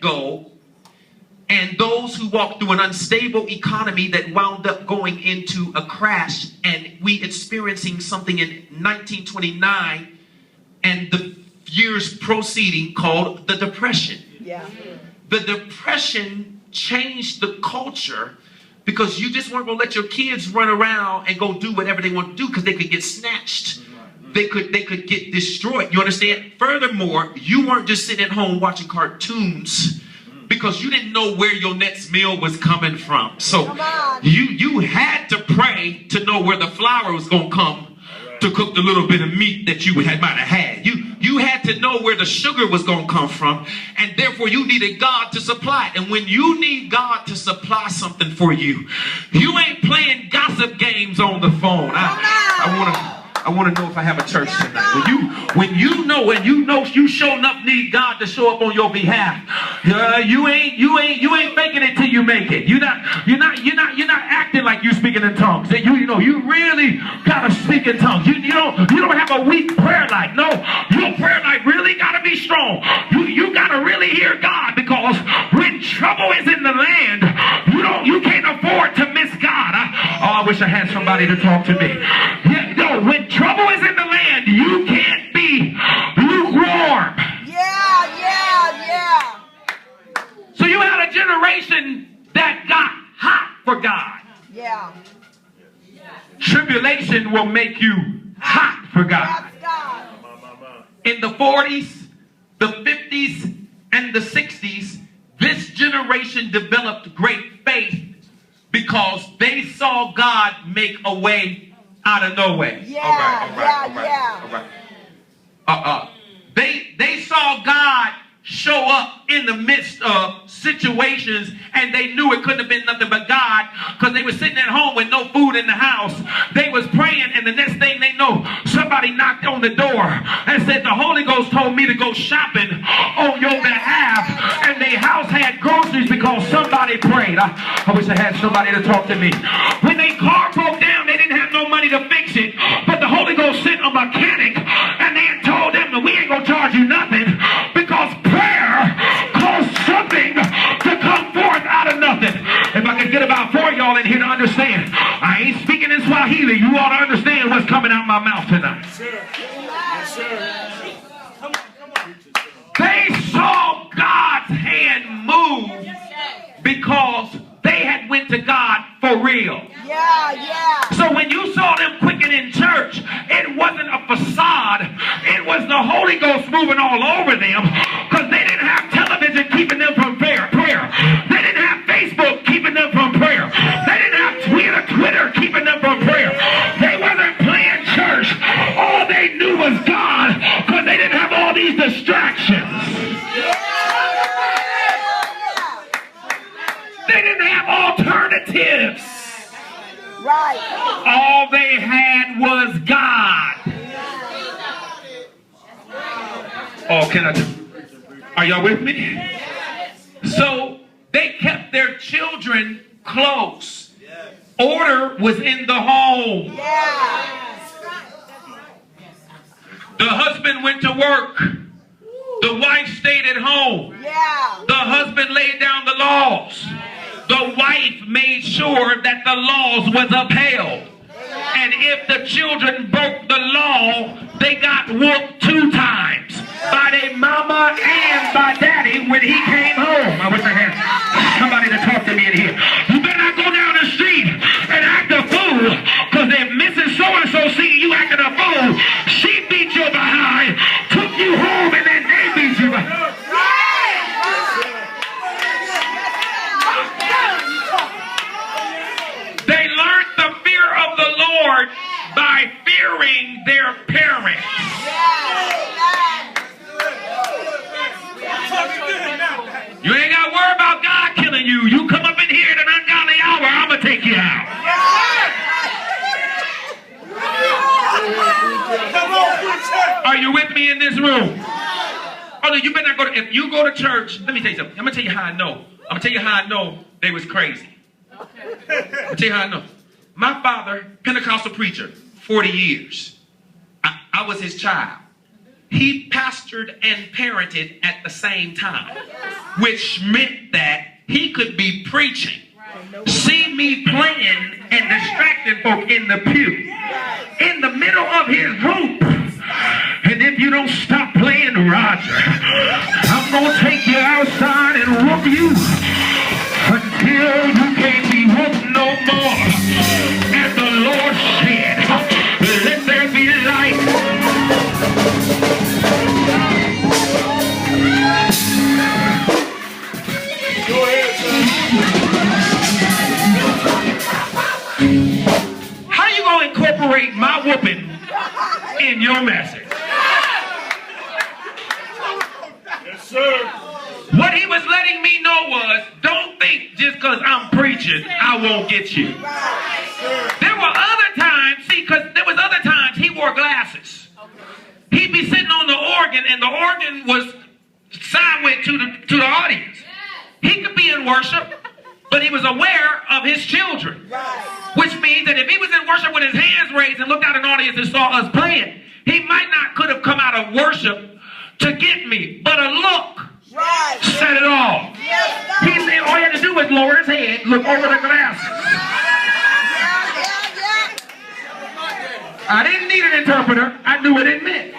go, and those who walked through an unstable economy that wound up going into a crash, and we experiencing something in 1929 and the years proceeding called the Depression. Yeah. The Depression changed the culture because you just weren't going to let your kids run around and go do whatever they want to do because they could get snatched. They could get destroyed. You understand? Furthermore, you weren't just sitting at home watching cartoons because you didn't know where your next meal was coming from. So you had to pray to know where the flour was going to come to cook the little bit of meat that you might have had. You had to know where the sugar was going to come from, and therefore you needed God to supply it. And when you need God to supply something for you, you ain't playing gossip games on the phone. I want to know if I have a church tonight. When you know you sure enough need God to show up on your behalf. You ain't making it till you make it. You're not acting like you speaking in tongues. You really gotta speak in tongues. You don't have a weak prayer life. No, your prayer life really gotta be strong. You gotta really hear God, because when trouble is in the land, you can't afford to miss God. I wish I had somebody to talk to me. When trouble is in the land, you can't be lukewarm. Yeah. So you had a generation that got hot for God. Yeah. Tribulation will make you hot for God. Yes, God. In the 40s, the 50s, and the 60s, this generation developed great faith because they saw God make a way out of no way. Yeah, all right. They saw God show up in the midst of situations, and they knew it couldn't have been nothing but God, because they were sitting at home with no food in the house. They was praying, and the next thing they know, somebody knocked on the door and said, the Holy Ghost told me to go shopping on your behalf, and their house had groceries because somebody prayed. I wish I had somebody to talk to me. When their car broke down, they didn't have no money to fix it, but the Holy Ghost sent a mechanic, and they had told them that we ain't gonna charge you nothing, because prayer caused something to come forth out of nothing. If I could get about 4 of y'all in here to understand, I ain't speaking in Swahili. You ought to understand what's coming out my mouth tonight. Yes, sir. Come on. They saw God's hand move because they had went to God for real. Yeah. So when you saw them quicken in church, it wasn't a facade. It was the Holy Ghost moving all over them, because they didn't have television keeping them from prayer. They didn't have Facebook keeping them from prayer. They didn't have Twitter keeping them from prayer. They wasn't playing church. All they knew was God, because they didn't have all these distractions. They didn't have alternatives. Right. All they had was God. Oh, are y'all with me? So they kept their children close. Order was in the home. The husband went to work. The wife stayed at home. The husband laid down the laws. The wife made sure that the laws was upheld. And if the children broke the law, they got whooped 2 times. By their mama and by daddy when he came home. I wish I had somebody to talk to me in here. You better not go down the street and act a fool, because if Mrs. So-and-so see you acting a fool, she beat you behind, took you home, and then they beat you behind. They learned the fear of the Lord by fearing their parents. You ain't got to worry about God killing you. You come up in here at an ungodly hour, I'm going to take you out. Are you with me in this room? Oh, no, you better not go to, if you go to church, let me tell you something. I'm going to tell you how I know. I'm going to tell you how I know they was crazy. I'm going to tell you how I know. My father, Pentecostal preacher, 40 years. I was his child. he pastored and parented at the same time, which meant that he could be preaching, see me playing and distracting folk in the pew, in the middle of his group. And if you don't stop playing Rodgers, I'm going to take you outside and whoop you until you can't be whooped no more. And the Lord said, let there be light. Go ahead, son. How you going to incorporate my whooping in your message? Yes, sir. What he was letting me know was, don't think just because I'm preaching, I won't get you. There were other times, see, because there was other times he wore glasses. He'd be sitting on the organ, and the organ was sideways to the audience. He could be in worship, but he was aware of his children. Which means that if he was in worship with his hands raised and looked out an audience and saw us playing, he might not could have come out of worship to get me, but a look said it all. He said all he had to do was lower his head, look over the glasses. I didn't need an interpreter. I knew what it meant.